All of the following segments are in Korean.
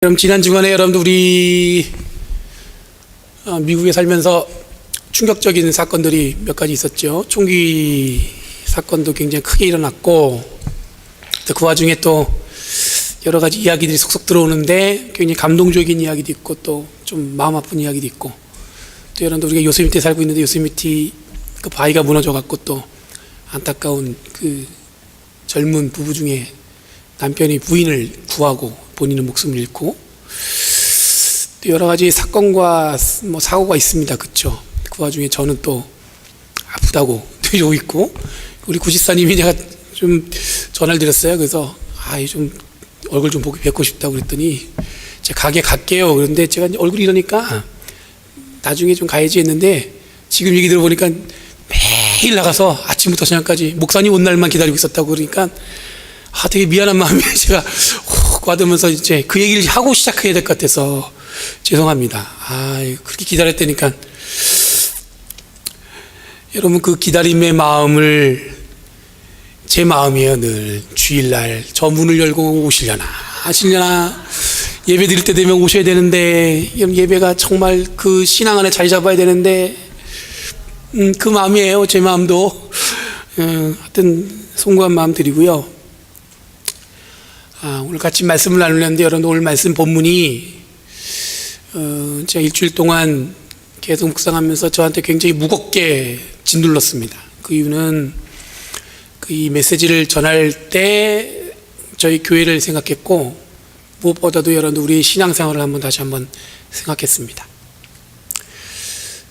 그럼 지난 주간에 여러분들 우리 미국에 살면서 충격적인 사건들이 몇 가지 있었죠. 총기 사건도 굉장히 크게 일어났고, 또 그 와중에 또 여러 가지 이야기들이 속속 들어오는데 굉장히 감동적인 이야기도 있고 또 좀 마음 아픈 이야기도 있고, 또 여러분들 우리가 요세미티에 살고 있는데 요세미티 그 바위가 무너져 갖고 또 안타까운 그 젊은 부부 중에 남편이 부인을 구하고 본인은 목숨을 잃고, 또 여러 가지 사건과 뭐 사고가 있습니다. 그렇죠? 그 와중에 저는 또 아프다고 이러고 있고, 우리 구시사님이 제가 좀 전화를 드렸어요. 그래서 좀 얼굴 좀 뵙고 싶다고 그랬더니 제가 가게 갈게요. 그런데 제가 얼굴이 이러니까 나중에 좀 가야지 했는데, 지금 얘기 들어보니까 매일 나가서 아침부터 저녁까지 목사님 온 날만 기다리고 있었다고 그러니까 되게 미안한 마음이 제가 혹 와닿으면서 이제 그 얘기를 하고 시작해야 될 것 같아서 죄송합니다. 그렇게 기다렸다니까. 여러분, 그 기다림의 마음을 제 마음이에요. 늘 주일날 저 문을 열고 오시려나 하시려나, 예배 드릴 때 되면 오셔야 되는데, 예배가 정말 그 신앙 안에 자리 잡아야 되는데, 그 마음이에요. 제 마음도. 하여튼 송구한 마음 드리고요. 오늘 같이 말씀을 나누려는데, 여러분 오늘 말씀 본문이 제가 일주일 동안 계속 묵상하면서 저한테 굉장히 무겁게 짓눌렀습니다. 그 이유는 이 메시지를 전할 때 저희 교회를 생각했고, 무엇보다도 여러분들 우리의 신앙생활을 다시 한번 생각했습니다.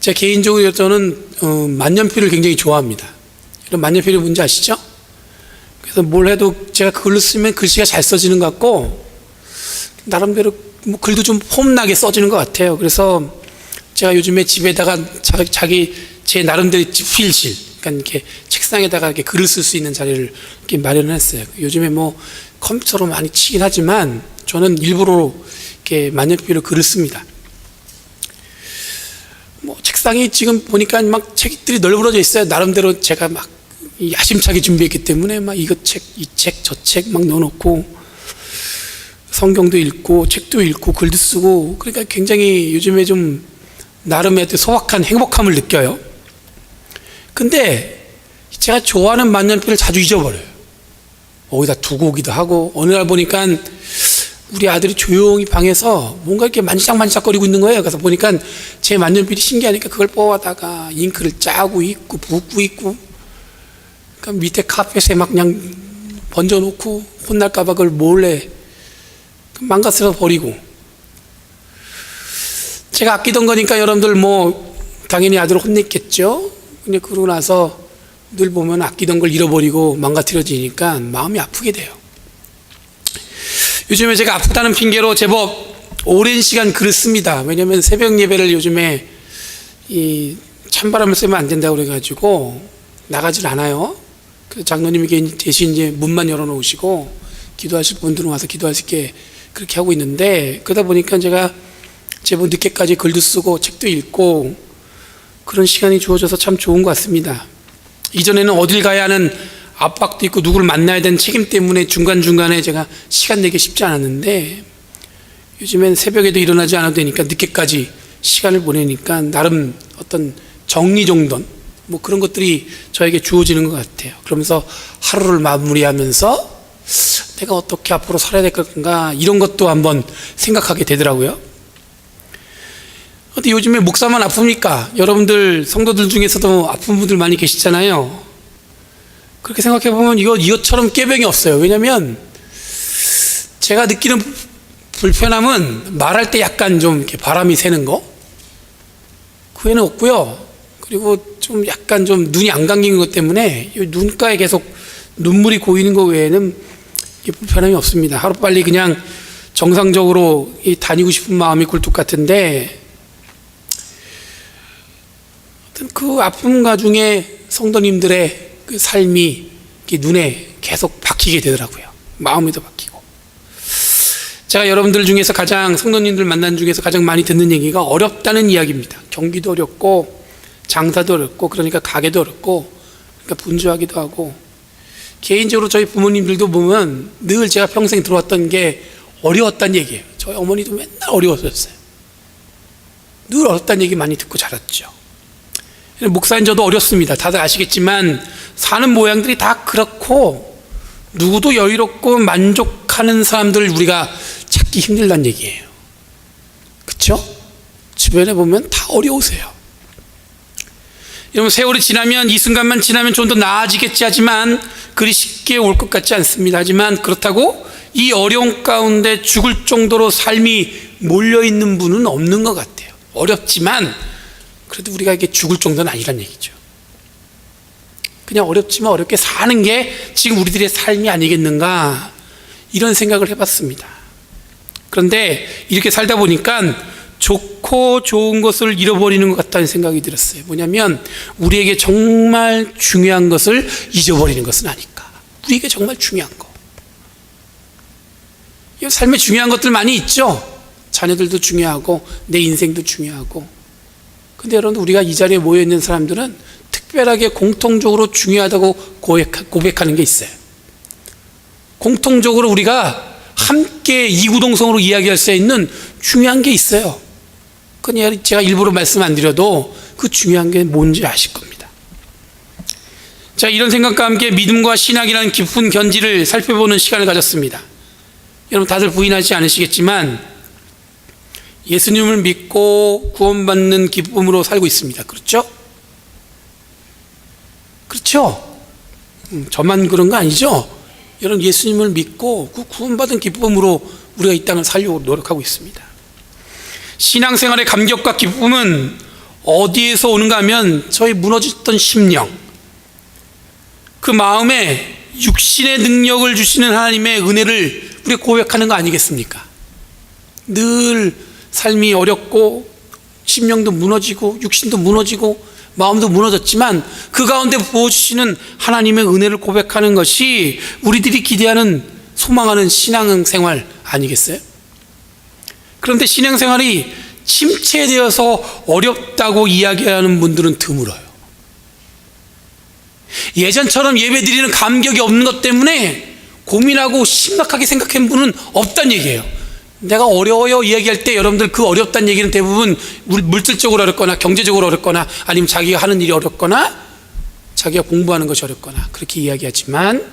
제가 개인적으로 저는 만년필을 굉장히 좋아합니다. 이런 만년필이 뭔지 아시죠? 그래서 뭘 해도 제가 글을 쓰면 글씨가 잘 써지는 것 같고, 나름대로 뭐 글도 좀 폼나게 써지는 것 같아요. 그래서 제가 요즘에 집에다가 제 나름대로 필실, 그러니까 이렇게 책상에다가 이렇게 글을 쓸 수 있는 자리를 이렇게 마련을 했어요. 요즘에 뭐 컴퓨터로 많이 치긴 하지만 저는 일부러 이렇게 만년필로 글을 씁니다. 뭐 책상이 지금 보니까 막 책들이 널브러져 있어요. 나름대로 제가 막 야심차게 준비했기 때문에 막 이거 책, 이 책, 저 책 막 넣어놓고 성경도 읽고 책도 읽고 글도 쓰고, 그러니까 굉장히 요즘에 좀 나름의 소박한 행복함을 느껴요. 근데 제가 좋아하는 만년필을 자주 잊어버려요. 어디다 두고 오기도 하고, 어느 날 보니까 우리 아들이 조용히 방에서 뭔가 이렇게 만지작만지작거리고 있는 거예요. 그래서 보니까 제 만년필이 신기하니까 그걸 뽑아다가 잉크를 짜고 있고 붓고 있고, 그러니까 밑에 카펫에 막 그냥 번져놓고 혼날까봐 그걸 몰래 망가뜨려서 버리고. 제가 아끼던 거니까 여러분들 뭐 당연히 아들을 혼냈겠죠. 근데 그러고 나서 늘 보면 아끼던 걸 잃어버리고 망가뜨려지니까 마음이 아프게 돼요. 요즘에 제가 아프다는 핑계로 제법 오랜 시간 글을 씁니다. 왜냐하면 새벽 예배를 요즘에 이 찬바람을 쐬면 안 된다고 그래가지고 나가질 않아요. 그래서 장로님이 대신 이제 문만 열어놓으시고 기도하실 분들은 와서 기도할 수 있게 그렇게 하고 있는데, 그러다 보니까 제가 제법 늦게까지 글도 쓰고 책도 읽고 그런 시간이 주어져서 참 좋은 것 같습니다. 이전에는 어딜 가야 하는 압박도 있고 누구를 만나야 되는 책임 때문에 중간중간에 제가 시간 내기 쉽지 않았는데, 요즘엔 새벽에도 일어나지 않아도 되니까 늦게까지 시간을 보내니까 나름 어떤 정리정돈 뭐 그런 것들이 저에게 주어지는 것 같아요. 그러면서 하루를 마무리하면서 내가 어떻게 앞으로 살아야 될 건가, 이런 것도 한번 생각하게 되더라고요. 근데 요즘에 목사만 아픕니까? 여러분들 성도들 중에서도 아픈 분들 많이 계시잖아요. 그렇게 생각해 보면 이것처럼 꾀병이 없어요. 왜냐면 제가 느끼는 불편함은 말할 때 약간 좀 이렇게 바람이 새는 거, 그 외에는 없고요. 그리고 좀 약간 좀 눈이 안 감기는 것 때문에 눈가에 계속 눈물이 고이는 것 외에는 불편함이 없습니다. 하루빨리 그냥 정상적으로 다니고 싶은 마음이 굴뚝 같은데, 그 아픔 가중에 성도님들의 그 삶이 눈에 계속 박히게 되더라고요. 마음에도 박히고. 제가 여러분들 중에서 성도님들 만난 중에서 가장 많이 듣는 얘기가 어렵다는 이야기입니다. 경기도 어렵고 장사도 어렵고, 그러니까 가게도 어렵고, 그러니까 분주하기도 하고. 개인적으로 저희 부모님들도 보면 늘 제가 평생 들어왔던 게 어려웠다는 얘기예요. 저희 어머니도 맨날 어려웠었어요. 늘 어렵다는 얘기 많이 듣고 자랐죠. 목사인 저도 어렵습니다. 다들 아시겠지만 사는 모양들이 다 그렇고 누구도 여유롭고 만족하는 사람들을 우리가 찾기 힘들다는 얘기예요. 그렇죠? 주변에 보면 다 어려우세요. 여러분, 세월이 지나면, 이 순간만 지나면 좀 더 나아지겠지 하지만 그리 쉽게 올 것 같지 않습니다. 하지만 그렇다고 이 어려움 가운데 죽을 정도로 삶이 몰려있는 분은 없는 것 같아요. 어렵지만 그래도 우리가 이게 죽을 정도는 아니란 얘기죠. 그냥 어렵지만 어렵게 사는 게 지금 우리들의 삶이 아니겠는가, 이런 생각을 해봤습니다. 그런데 이렇게 살다 보니까 좋고 좋은 것을 잃어버리는 것 같다는 생각이 들었어요. 뭐냐면 우리에게 정말 중요한 것을 잊어버리는 것은 아닐까. 우리에게 정말 중요한 거, 삶에 중요한 것들 많이 있죠. 자녀들도 중요하고 내 인생도 중요하고. 근데 여러분, 우리가 이 자리에 모여있는 사람들은 특별하게 공통적으로 중요하다고 고백하는 게 있어요. 공통적으로 우리가 함께 이구동성으로 이야기할 수 있는 중요한 게 있어요. 그건 제가 일부러 말씀 안 드려도 그 중요한 게 뭔지 아실 겁니다. 자, 이런 생각과 함께 믿음과 신학이라는 깊은 견지를 살펴보는 시간을 가졌습니다. 여러분, 다들 부인하지 않으시겠지만 예수님을 믿고 구원받는 기쁨으로 살고 있습니다. 그렇죠? 그렇죠? 저만 그런 거 아니죠? 여러분, 예수님을 믿고 그 구원받은 기쁨으로 우리가 이 땅을 살려고 노력하고 있습니다. 신앙생활의 감격과 기쁨은 어디에서 오는가 하면 저희 무너졌던 심령, 그 마음에 육신의 능력을 주시는 하나님의 은혜를 우리가 고백하는 거 아니겠습니까? 늘 삶이 어렵고 심령도 무너지고 육신도 무너지고 마음도 무너졌지만 그 가운데 부어주시는 하나님의 은혜를 고백하는 것이 우리들이 기대하는, 소망하는 신앙생활 아니겠어요? 그런데 신앙생활이 침체되어서 어렵다고 이야기하는 분들은 드물어요. 예전처럼 예배드리는 감격이 없는 것 때문에 고민하고 심각하게 생각한 분은 없다는 얘기예요. 내가 어려워요 이야기할 때 여러분들 그 어렵다는 얘기는 대부분 물질적으로 어렵거나 경제적으로 어렵거나 아니면 자기가 하는 일이 어렵거나 자기가 공부하는 것이 어렵거나 그렇게 이야기하지만,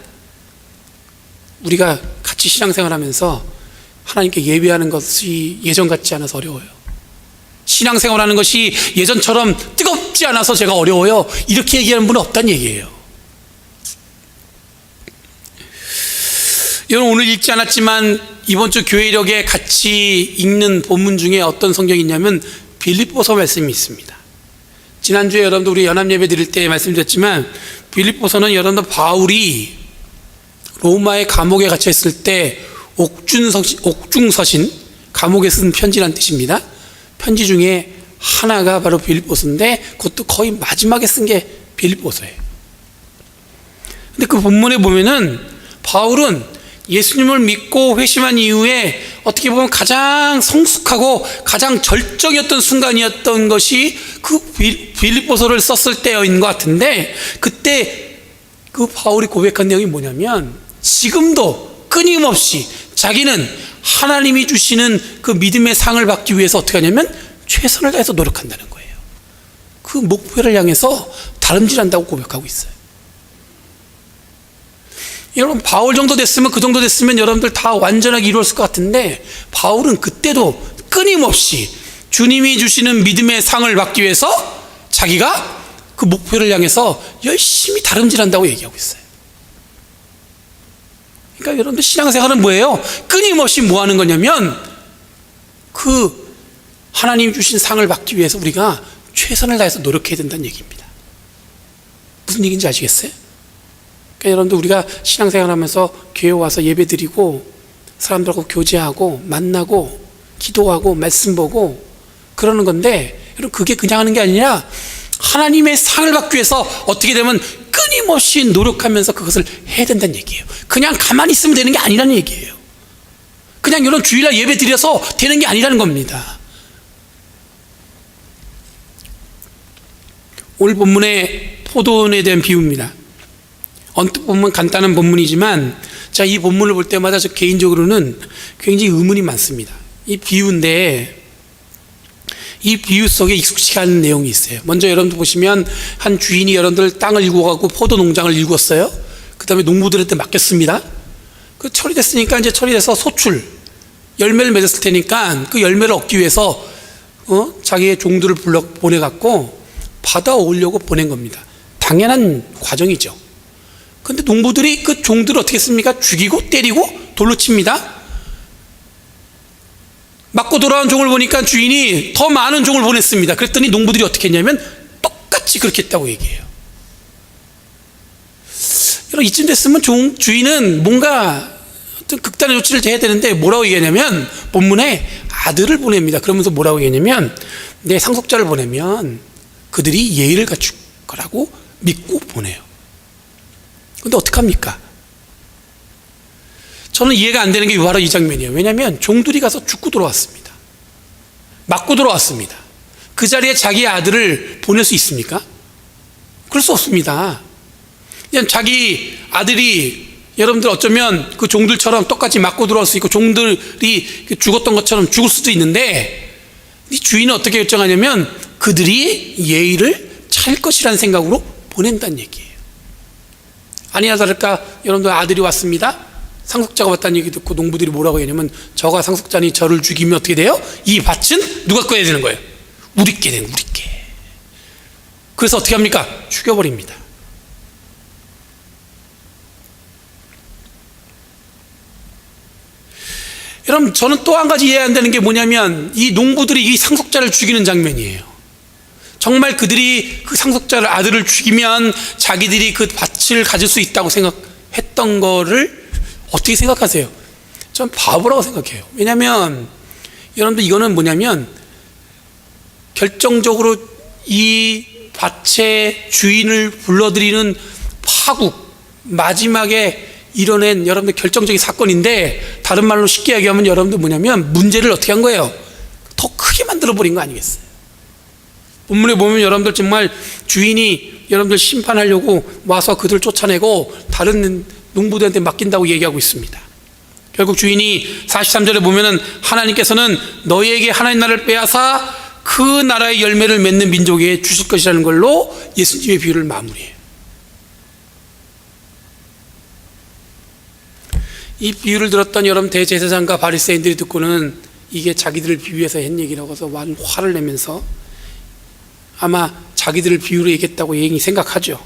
우리가 같이 신앙생활하면서 하나님께 예배하는 것이 예전 같지 않아서 어려워요. 신앙생활하는 것이 예전처럼 뜨겁지 않아서 제가 어려워요, 이렇게 얘기하는 분은 없다는 얘기예요. 여러분, 오늘 읽지 않았지만 이번 주 교회력에 같이 읽는 본문 중에 어떤 성경이 있냐면 빌립보서 말씀이 있습니다. 지난주에 여러분들 우리 연합예배 드릴 때 말씀드렸지만 빌립보서는 여러분들 바울이 로마의 감옥에 갇혀 있을 때 옥중서신, 감옥에 쓴 편지란 뜻입니다. 편지 중에 하나가 바로 빌립보서인데 그것도 거의 마지막에 쓴 게 빌립보서예요. 근데 그 본문에 보면은 바울은 예수님을 믿고 회심한 이후에 어떻게 보면 가장 성숙하고 가장 절정이었던 순간이었던 것이 그 빌립보서를 썼을 때인 것 같은데, 그때 그 바울이 고백한 내용이 뭐냐면 지금도 끊임없이 자기는 하나님이 주시는 그 믿음의 상을 받기 위해서 어떻게 하냐면 최선을 다해서 노력한다는 거예요. 그 목표를 향해서 다름질한다고 고백하고 있어요. 여러분, 바울 정도 됐으면, 그 정도 됐으면 여러분들 다 완전하게 이루었을 것 같은데 바울은 그때도 끊임없이 주님이 주시는 믿음의 상을 받기 위해서 자기가 그 목표를 향해서 열심히 다름질한다고 얘기하고 있어요. 그러니까 여러분들 신앙생활은 뭐예요? 끊임없이 뭐 하는 거냐면 그 하나님 주신 상을 받기 위해서 우리가 최선을 다해서 노력해야 된다는 얘기입니다. 무슨 얘기인지 아시겠어요? 그러니까 여러분들 우리가 신앙생활하면서 교회 와서 예배드리고 사람들하고 교제하고 만나고 기도하고 말씀 보고 그러는 건데, 여러분 그게 그냥 하는 게 아니라 하나님의 상을 받기 위해서 어떻게 되면 끊임없이 노력하면서 그것을 해야 된다는 얘기예요. 그냥 가만히 있으면 되는 게 아니라는 얘기예요. 그냥 이런 주일날 예배 드려서 되는 게 아니라는 겁니다. 오늘 본문의 포도원에 대한 비유입니다. 언뜻 보면 간단한 본문이지만 자, 이 본문을 볼 때마다 저 개인적으로는 굉장히 의문이 많습니다. 이 비유인데 이 비유 속에 익숙치 않은 내용이 있어요. 먼저 여러분들 보시면 한 주인이 여러분들 땅을 일구고 포도 농장을 일궜어요. 그 다음에 농부들한테 맡겼습니다. 그 처리됐으니까 이제 처리돼서 소출 열매를 맺었을 테니까 그 열매를 얻기 위해서 자기의 종들을 보내갖고 받아오려고 보낸 겁니다. 당연한 과정이죠. 근데 농부들이 그 종들을 어떻게 했습니까? 죽이고 때리고 돌로 칩니다. 맞고 돌아온 종을 보니까 주인이 더 많은 종을 보냈습니다. 그랬더니 농부들이 어떻게 했냐면 똑같이 그렇게 했다고 얘기해요. 여러분, 이쯤 됐으면 주인은 뭔가 어떤 극단의 조치를 해야 되는데 뭐라고 얘기하냐면 본문에 아들을 보냅니다. 그러면서 뭐라고 얘기하냐면 내 상속자를 보내면 그들이 예의를 갖출 거라고 믿고 보내요. 근데 어떡합니까? 저는 이해가 안 되는 게 바로 이 장면이에요. 왜냐하면 종들이 가서 죽고 돌아왔습니다. 맞고 돌아왔습니다. 그 자리에 자기 아들을 보낼 수 있습니까? 그럴 수 없습니다. 그냥 자기 아들이 여러분들 어쩌면 그 종들처럼 똑같이 맞고 돌아올 수 있고 종들이 죽었던 것처럼 죽을 수도 있는데 이 주인은 어떻게 결정하냐면 그들이 예의를 차릴 것이라는 생각으로 보낸다는 얘기예요. 아니나 다를까 여러분들 아들이 왔습니다. 상속자가 왔다는 얘기 듣고 농부들이 뭐라고 하냐면 저가 상속자니 저를 죽이면 어떻게 돼요? 이 밭은 누가 거야 되는 거예요? 우리께 되는 우리께. 그래서 어떻게 합니까? 죽여버립니다. 여러분, 저는 또 한 가지 이해 안 되는 게 뭐냐면 이 농부들이 이 상속자를 죽이는 장면이에요. 정말 그들이 그 상속자를 아들을 죽이면 자기들이 그 밭을 가질 수 있다고 생각했던 거를 어떻게 생각하세요? 전 바보라고 생각해요. 왜냐하면 여러분들 이거는 뭐냐면 결정적으로 이 밭의 주인을 불러들이는 파국 마지막에 이뤄낸 여러분들 결정적인 사건인데 다른 말로 쉽게 얘기하면 여러분들 뭐냐면 문제를 어떻게 한 거예요? 더 크게 만들어버린 거 아니겠어요? 본문에 보면 여러분들 정말 주인이 여러분들 심판하려고 와서 그들을 쫓아내고 다른 농부들한테 맡긴다고 얘기하고 있습니다. 결국 주인이 43절에 보면은 하나님께서는 너희에게 하나님 나라를 빼앗아 그 나라의 열매를 맺는 민족에게 주실 것이라는 걸로 예수님의 비유를 마무리해요. 이 비유를 들었던 여러분 대제사장과 바리새인들이 듣고는 이게 자기들을 비유해서 한 얘기라고 해서 화를 내면서 아마 자기들을 비유로 얘기했다고 생각하죠.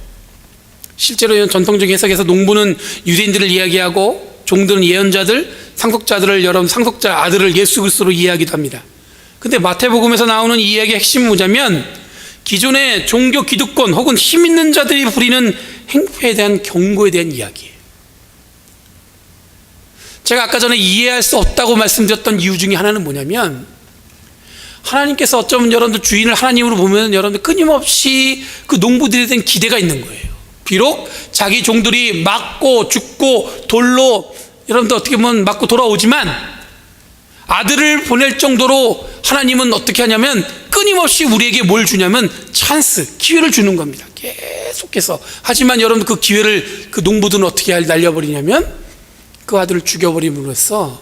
실제로 전통적인 해석에서 농부는 유대인들을 이야기하고 종들은 예언자들, 상속자들을 여러분 상속자 아들을 예수 그리스도로 이해하기도 합니다. 근데 마태복음에서 나오는 이 이야기의 핵심은 뭐냐면 기존의 종교 기득권 혹은 힘 있는 자들이 부리는 행패에 대한 경고에 대한 이야기예요. 제가 아까 전에 이해할 수 없다고 말씀드렸던 이유 중에 하나는 뭐냐면 하나님께서 어쩌면 여러분들 주인을 하나님으로 보면 여러분들 끊임없이 그 농부들에 대한 기대가 있는 거예요. 비록 자기 종들이 맞고 죽고 돌로 여러분들 어떻게 보면 맞고 돌아오지만 아들을 보낼 정도로 하나님은 어떻게 하냐면 끊임없이 우리에게 뭘 주냐면 찬스, 기회를 주는 겁니다. 계속해서. 하지만 여러분 그 기회를 그 농부들은 어떻게 날려버리냐면 그 아들을 죽여버림으로써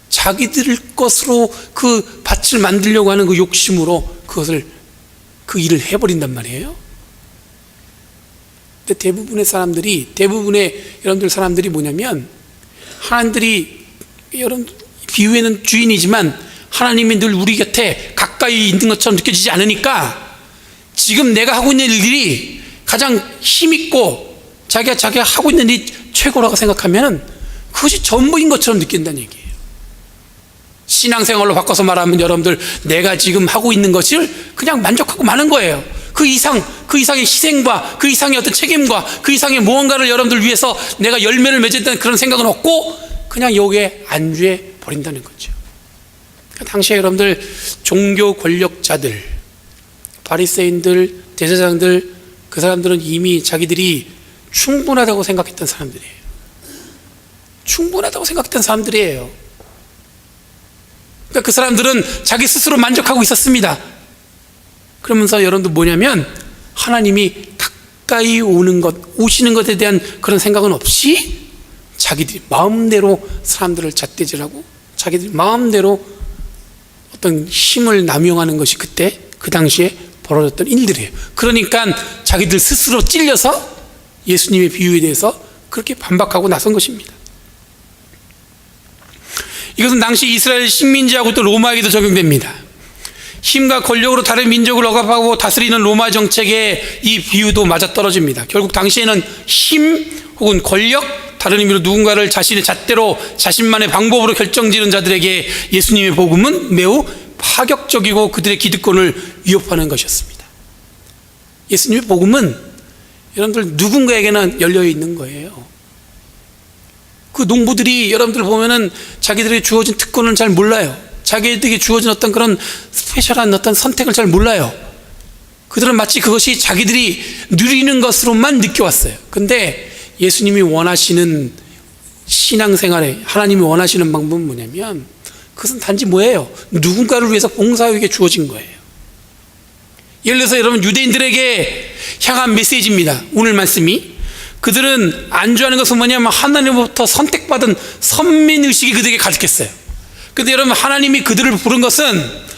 자기들 것으로 그 밭을 만들려고 하는 그 욕심으로 그 일을 해버린단 말이에요. 근데 대부분의 여러분들 사람들이 뭐냐면 하나님들이 여러분 비유에는 주인이지만 하나님이 늘 우리 곁에 가까이 있는 것처럼 느껴지지 않으니까 지금 내가 하고 있는 일들이 가장 힘있고 자기가 하고 있는 일이 최고라고 생각하면 그것이 전부인 것처럼 느낀다는 얘기예요. 신앙생활로 바꿔서 말하면 여러분들 내가 지금 하고 있는 것을 그냥 만족하고 마는 거예요. 그 이상의 희생과 그 이상의 어떤 책임과 그 이상의 무언가를 여러분들 위해서 내가 열매를 맺었다는 그런 생각은 없고 그냥 여기에 안주해 버린다는 거죠. 당시에 여러분들 종교 권력자들, 바리새인들, 대제사장들 그 사람들은 이미 자기들이 충분하다고 생각했던 사람들이에요. 충분하다고 생각했던 사람들이에요. 그러니까 그 사람들은 자기 스스로 만족하고 있었습니다. 그러면서 여러분들 뭐냐면 하나님이 가까이 오시는 것에 대한 그런 생각은 없이 자기들이 마음대로 사람들을 잣대질하고 자기들 마음대로 어떤 힘을 남용하는 것이 그때 그 당시에 벌어졌던 일들이에요. 그러니까 자기들 스스로 찔려서 예수님의 비유에 대해서 그렇게 반박하고 나선 것입니다. 이것은 당시 이스라엘 식민지하고 또 로마에게도 적용됩니다. 힘과 권력으로 다른 민족을 억압하고 다스리는 로마 정책에 이 비유도 맞아떨어집니다. 결국 당시에는 힘 혹은 권력, 다른 의미로 누군가를 자신의 잣대로 자신만의 방법으로 결정지는 자들에게 예수님의 복음은 매우 파격적이고 그들의 기득권을 위협하는 것이었습니다. 예수님의 복음은 여러분들 누군가에게나 열려 있는 거예요. 그 농부들이 여러분들 보면은 자기들에게 주어진 특권을 잘 몰라요. 자기들에게 주어진 어떤 그런 스페셜한 어떤 선택을 잘 몰라요. 그들은 마치 그것이 자기들이 누리는 것으로만 느껴왔어요. 근데 예수님이 원하시는 신앙생활에 하나님이 원하시는 방법은 뭐냐면 그것은 단지 뭐예요? 누군가를 위해서 봉사하게 주어진 거예요. 예를 들어서 여러분 유대인들에게 향한 메시지입니다. 오늘 말씀이 그들은 안주하는 것은 뭐냐면 하나님으로부터 선택받은 선민의식이 그들에게 가득했어요. 그런데 여러분 하나님이 그들을 부른 것은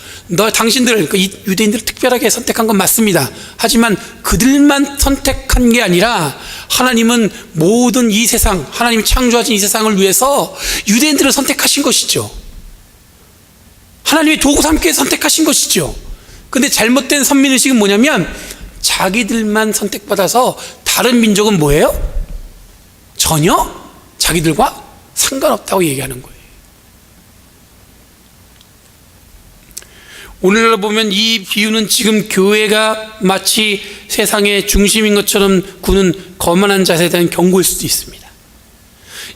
당신들 유대인들을 특별하게 선택한 건 맞습니다. 하지만 그들만 선택한 게 아니라 하나님은 모든 이 세상, 하나님이 창조하신 이 세상을 위해서 유대인들을 선택하신 것이죠. 하나님의 도구 삼게 선택하신 것이죠. 근데 잘못된 선민의식은 뭐냐면 자기들만 선택받아서 다른 민족은 뭐예요? 전혀 자기들과 상관없다고 얘기하는 거예요. 오늘날 보면 이 비유는 지금 교회가 마치 세상의 중심인 것처럼 구는 거만한 자세에 대한 경고일 수도 있습니다.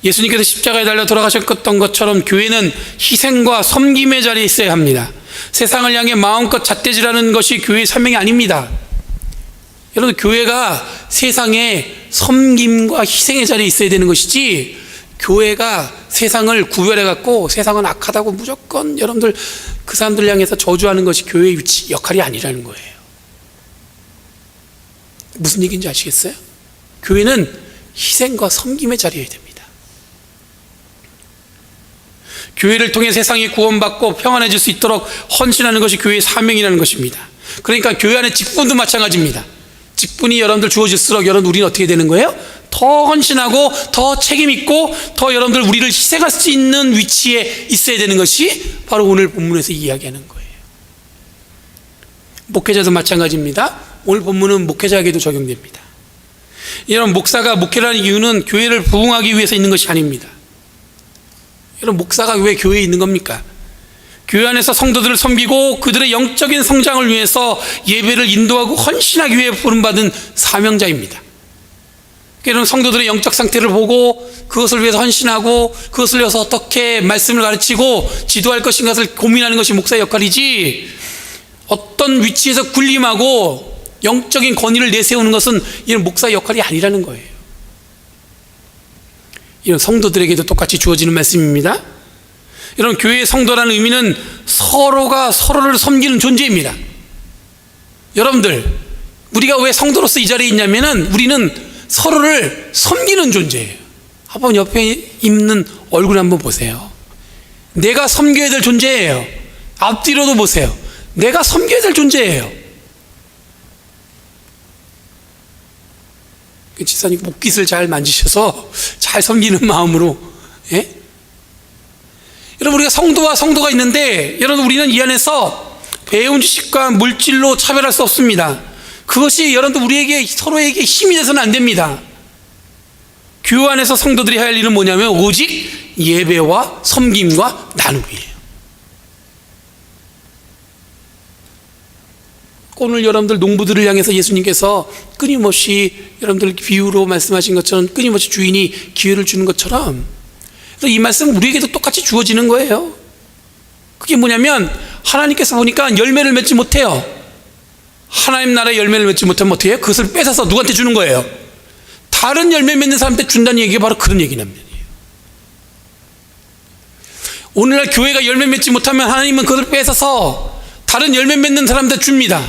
예수님께서 십자가에 달려 돌아가셨던 것처럼 교회는 희생과 섬김의 자리에 있어야 합니다. 세상을 향해 마음껏 잣대질하는 것이 교회의 사명이 아닙니다. 여러분 교회가 세상에 섬김과 희생의 자리에 있어야 되는 것이지 교회가 세상을 구별해갖고 세상은 악하다고 무조건 여러분들 그 사람들 향해서 저주하는 것이 교회의 위치, 역할이 아니라는 거예요. 무슨 얘기인지 아시겠어요? 교회는 희생과 섬김의 자리에 됩니다. 교회를 통해 세상이 구원받고 평안해질 수 있도록 헌신하는 것이 교회의 사명이라는 것입니다. 그러니까 교회 안에 직분도 마찬가지입니다. 직분이 여러분들 주어질수록 여러분 우리는 어떻게 되는 거예요? 더 헌신하고 더 책임있고 더 여러분들 우리를 희생할 수 있는 위치에 있어야 되는 것이 바로 오늘 본문에서 이야기하는 거예요. 목회자도 마찬가지입니다. 오늘 본문은 목회자에게도 적용됩니다. 여러분 목사가 목회를 하는 이유는 교회를 부흥하기 위해서 있는 것이 아닙니다. 여러분 목사가 왜 교회에 있는 겁니까? 교회 안에서 성도들을 섬기고 그들의 영적인 성장을 위해서 예배를 인도하고 헌신하기 위해 부름받은 사명자입니다. 여러분 성도들의 영적 상태를 보고 그것을 위해서 헌신하고 그것을 위해서 어떻게 말씀을 가르치고 지도할 것인가를 고민하는 것이 목사의 역할이지 어떤 위치에서 군림하고 영적인 권위를 내세우는 것은 이런 목사의 역할이 아니라는 거예요. 이런 성도들에게도 똑같이 주어지는 말씀입니다. 여러분 교회의 성도라는 의미는 서로가 서로를 섬기는 존재입니다. 여러분들 우리가 왜 성도로서 이 자리에 있냐면은 우리는 서로를 섬기는 존재예요. 한번 옆에 있는 얼굴 한번 보세요. 내가 섬겨야 될 존재예요. 앞뒤로도 보세요. 내가 섬겨야 될 존재예요. 지사님 목깃을 잘 만지셔서 잘 섬기는 마음으로 예? 여러분 우리가 성도와 성도가 있는데 여러분 우리는 이 안에서 배운 지식과 물질로 차별할 수 없습니다. 그것이 여러분들 우리에게 서로에게 힘이 돼서는 안 됩니다. 교회 안에서 성도들이 해야 할 일은 뭐냐면 오직 예배와 섬김과 나눔이에요. 오늘 여러분들 농부들을 향해서 예수님께서 끊임없이 여러분들 비유로 말씀하신 것처럼 끊임없이 주인이 기회를 주는 것처럼 이 말씀 우리에게도 똑같이 주어지는 거예요. 그게 뭐냐면 하나님께서 보니까 열매를 맺지 못해요. 하나님 나라의 열매를 맺지 못하면 어떻게 해요? 그것을 뺏어서 누구한테 주는 거예요? 다른 열매 맺는 사람한테 준다는 얘기가 바로 그런 얘기란 말이에요. 오늘날 교회가 열매 맺지 못하면 하나님은 그것을 뺏어서 다른 열매 맺는 사람한테 줍니다.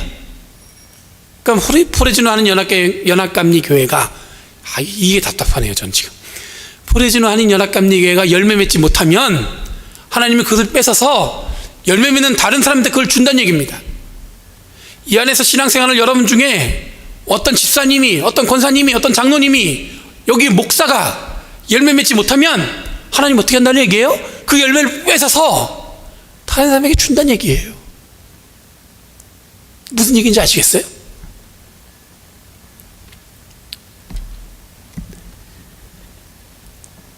그럼 포레지노 하는 연합감리 교회가 이게 답답하네요. 전 지금 포레지노 하는 연합감리 교회가 열매 맺지 못하면 하나님이 그것을 뺏어서 열매 맺는 다른 사람한테 그걸 준다는 얘기입니다. 이 안에서 신앙생활을 여러분 중에 어떤 집사님이, 어떤 권사님이, 어떤 장로님이, 여기 목사가 열매 맺지 못하면 하나님 어떻게 한다는 얘기예요? 그 열매를 뺏어서 다른 사람에게 준다는 얘기예요. 무슨 얘기인지 아시겠어요?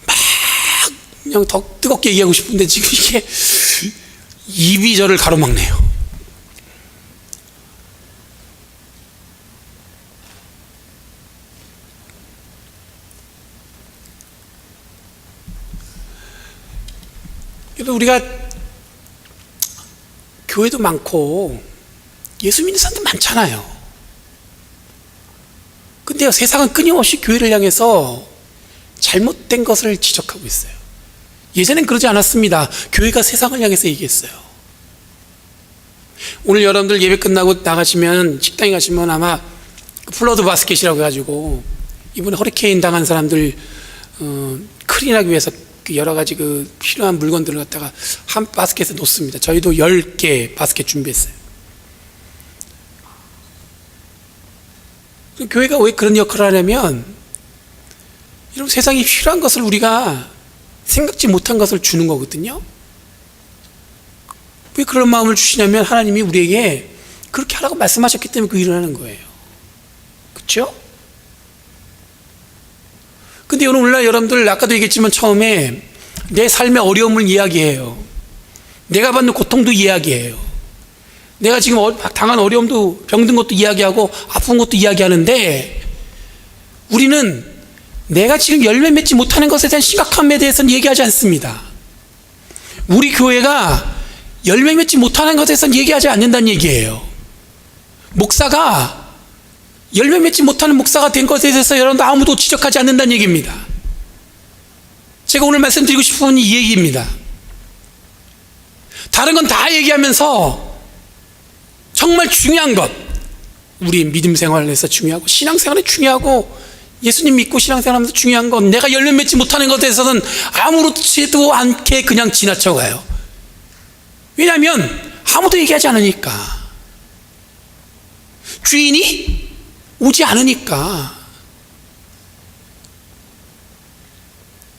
막 그냥 더 뜨겁게 얘기하고 싶은데 지금 이게 입이 저를 가로막네요. 우리가 교회도 많고 예수 믿는 사람도 많잖아요. 근데 세상은 끊임없이 교회를 향해서 잘못된 것을 지적하고 있어요. 예전엔 그러지 않았습니다. 교회가 세상을 향해서 얘기했어요. 오늘 여러분들 예배 끝나고 나가시면, 식당에 가시면 아마 플러드 바스켓이라고 해가지고 이번에 허리케인 당한 사람들 클린하기 위해서 여러 가지 필요한 물건들을 갖다가 한 바스켓에 놓습니다. 저희도 10개 바스켓 준비했어요. 교회가 왜 그런 역할을 하냐면, 여러분 세상에 필요한 것을 우리가 생각지 못한 것을 주는 거거든요. 왜 그런 마음을 주시냐면 하나님이 우리에게 그렇게 하라고 말씀하셨기 때문에 그 일을 하는 거예요. 그렇죠? 근데 오늘날 여러분들, 아까도 얘기했지만 처음에 내 삶의 어려움을 이야기해요. 내가 받는 고통도 이야기해요. 내가 지금 당한 어려움도, 병든 것도 이야기하고 아픈 것도 이야기하는데, 우리는 내가 지금 열매 맺지 못하는 것에 대한 심각함에 대해서는 얘기하지 않습니다. 우리 교회가 열매 맺지 못하는 것에 대해서는 얘기하지 않는다는 얘기예요. 목사가 열매 맺지 못하는 목사가 된 것에 대해서 여러분도 아무도 지적하지 않는다는 얘기입니다. 제가 오늘 말씀드리고 싶은 이 얘기입니다. 다른 건 다 얘기하면서 정말 중요한 것, 우리 믿음 생활에서 중요하고 신앙생활에 중요하고 예수님 믿고 신앙생활하면서 중요한 건, 내가 열매 맺지 못하는 것에 대해서는 아무렇지도 않게 그냥 지나쳐가요. 왜냐하면 아무도 얘기하지 않으니까, 주인이 오지 않으니까.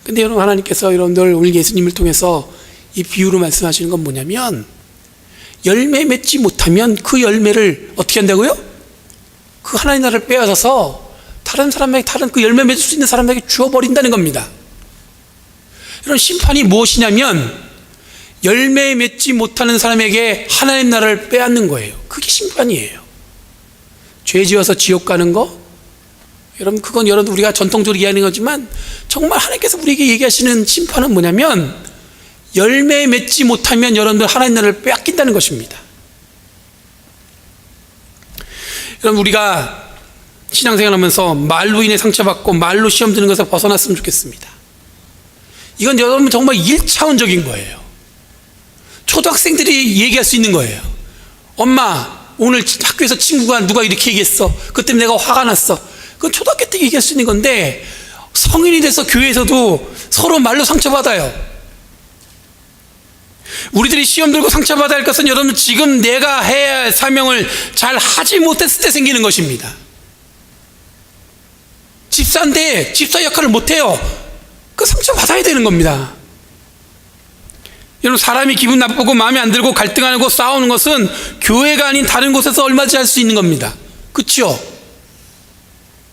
근데 여러분, 하나님께서 여러분들 오늘 예수님을 통해서 이 비유로 말씀하시는 건 뭐냐면, 열매 맺지 못하면 그 열매를 어떻게 한다고요? 그 하나님 나라를 빼앗아서 다른 사람에게, 다른 그 열매 맺을 수 있는 사람에게 주어버린다는 겁니다. 이런 심판이 무엇이냐면, 열매 맺지 못하는 사람에게 하나님 나라를 빼앗는 거예요. 그게 심판이에요. 죄 지어서 지옥 가는 거, 여러분, 그건 여러분 우리가 전통적으로 이해하는 거지만, 정말 하나님께서 우리에게 얘기하시는 심판은 뭐냐면, 열매 맺지 못하면 여러분들 하나님 나라를 빼앗긴다는 것입니다. 여러분, 우리가 신앙생활하면서 말로 인해 상처받고 말로 시험 드는 것에서 벗어났으면 좋겠습니다. 이건 여러분 정말 1차원적인 거예요. 초등학생들이 얘기할 수 있는 거예요. 엄마, 오늘 학교에서 친구가 누가 이렇게 얘기했어. 그것 때문에 내가 화가 났어. 그건 초등학교 때 얘기할 수 있는 건데, 성인이 돼서 교회에서도 서로 말로 상처받아요. 우리들이 시험 들고 상처받아야 할 것은 여러분, 지금 내가 해야 할 사명을 잘 하지 못했을 때 생기는 것입니다. 집사인데 집사 역할을 못해요. 그 상처받아야 되는 겁니다. 여러분, 사람이 기분 나쁘고 마음에 안 들고 갈등하고 싸우는 것은 교회가 아닌 다른 곳에서 얼마든지 할 수 있는 겁니다. 그렇죠?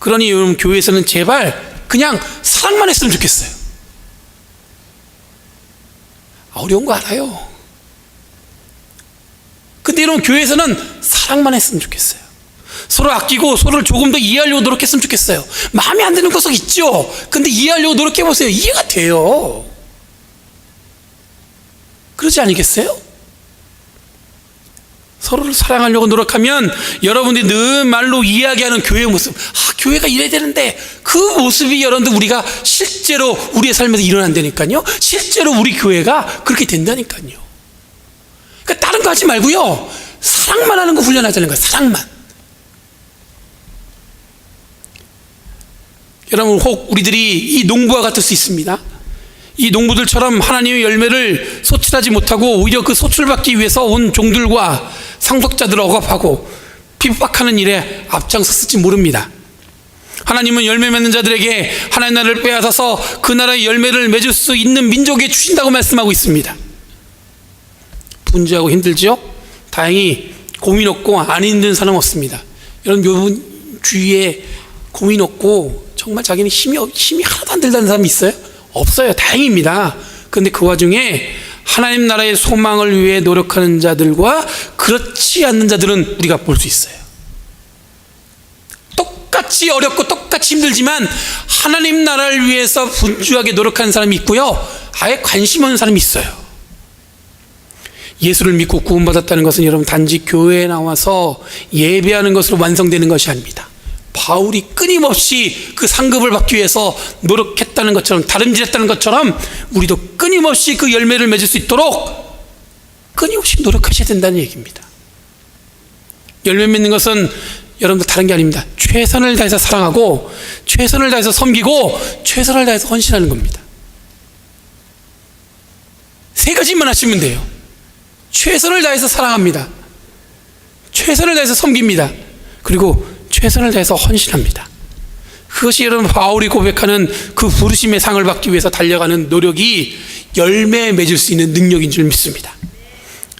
그러니 여러분, 교회에서는 제발 그냥 사랑만 했으면 좋겠어요. 어려운 거 알아요. 근데 여러분, 교회에서는 사랑만 했으면 좋겠어요. 서로 아끼고 서로를 조금 더 이해하려고 노력했으면 좋겠어요. 마음에 안 드는 것은 있죠. 근데 이해하려고 노력해보세요. 이해가 돼요. 그러지 않겠어요? 서로를 사랑하려고 노력하면 여러분들이 늘 말로 이야기하는 교회의 모습, 교회가 이래야 되는데, 그 모습이 여러분들 우리가 실제로 우리의 삶에서 일어난다니까요. 실제로 우리 교회가 그렇게 된다니까요. 그러니까 다른 거 하지 말고요, 사랑만 하는 거 훈련하자는 거예요. 사랑만. 여러분, 혹 우리들이 이 농부와 같을 수 있습니다. 이 농부들처럼 하나님의 열매를 소출하지 못하고 오히려 그 소출받기 위해서 온 종들과 상속자들을 억압하고 핍박하는 일에 앞장섰을지 모릅니다. 하나님은 열매 맺는 자들에게 하나님 나라를 빼앗아서 그 나라의 열매를 맺을 수 있는 민족에 주신다고 말씀하고 있습니다. 분주하고 힘들지요? 다행히 고민 없고 안 힘든 사람 없습니다. 여러분, 요 주위에 고민 없고 정말 자기는 힘이 하나도 안 들다는 사람이 있어요? 없어요. 다행입니다. 그런데 그 와중에 하나님 나라의 소망을 위해 노력하는 자들과 그렇지 않는 자들은 우리가 볼 수 있어요. 똑같이 어렵고 똑같이 힘들지만 하나님 나라를 위해서 분주하게 노력하는 사람이 있고요, 아예 관심 없는 사람이 있어요. 예수를 믿고 구원받았다는 것은 여러분 단지 교회에 나와서 예배하는 것으로 완성되는 것이 아닙니다. 바울이 끊임없이 그 상급을 받기 위해서 노력했다는 것처럼, 다름질했다는 것처럼 우리도 끊임없이 그 열매를 맺을 수 있도록 끊임없이 노력하셔야 된다는 얘기입니다. 열매 맺는 것은 여러분들 다른 게 아닙니다. 최선을 다해서 사랑하고 최선을 다해서 섬기고 최선을 다해서 헌신하는 겁니다. 세 가지만 하시면 돼요. 최선을 다해서 사랑합니다. 최선을 다해서 섬깁니다. 그리고 최선을 다해서 헌신합니다. 그것이 여러분 바울이 고백하는 그 부르심의 상을 받기 위해서 달려가는 노력이 열매 맺을 수 있는 능력인 줄 믿습니다.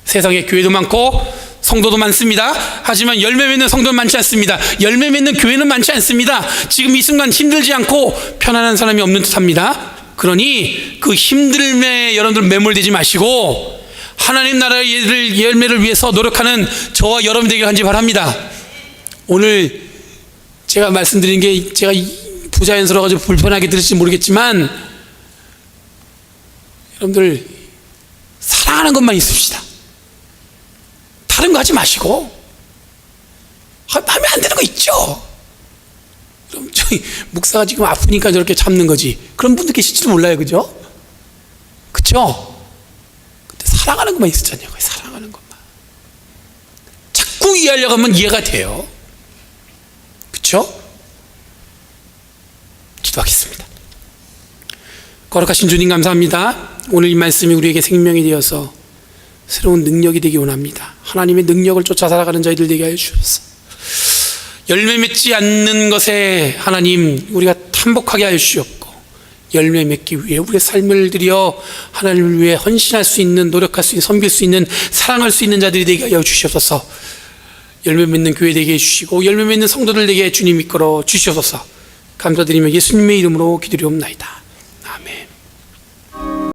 세상에 교회도 많고 성도도 많습니다. 하지만 열매 맺는 성도는 많지 않습니다. 열매 맺는 교회는 많지 않습니다. 지금 이 순간 힘들지 않고 편안한 사람이 없는 듯합니다. 그러니 그 힘듦에 여러분들 매몰되지 마시고 하나님 나라의 열매를 위해서 노력하는 저와 여러분 되기를 간절히 바랍니다. 오늘 제가 말씀드린 게 제가 부자연스러워가지고 불편하게 들을지 모르겠지만 여러분들 사랑하는 것만 있읍시다. 다른 거 하지 마시고. 마음에 안 드는 거 있죠. 그럼 저희 목사가 지금 아프니까 저렇게 참는 거지. 그런 분들 계실지도 몰라요, 그죠? 그쵸? 근데 사랑하는 것만 있었잖아요. 사랑하는 것만. 자꾸 이해하려고 하면 이해가 돼요. 그쵸? 기도하겠습니다. 거룩하신 주님 감사합니다. 오늘 이 말씀이 우리에게 생명이 되어서 새로운 능력이 되기 원합니다. 하나님의 능력을 쫓아 살아가는 저희들 되게 하여 주옵소서. 열매 맺지 않는 것에 하나님 우리가 탄복하게 하여 주시옵고 열매 맺기 위해 우리의 삶을 들여 하나님을 위해 헌신할 수 있는, 노력할 수 있는, 섬길 수 있는, 사랑할 수 있는 자들이 되게 하여 주시옵소서. 열매 맺는 교회 되게 해주시고 열매 맺는 성도들 되게 주님 이끌어 주시옵소서. 감사드리며 예수님의 이름으로 기도리옵나이다.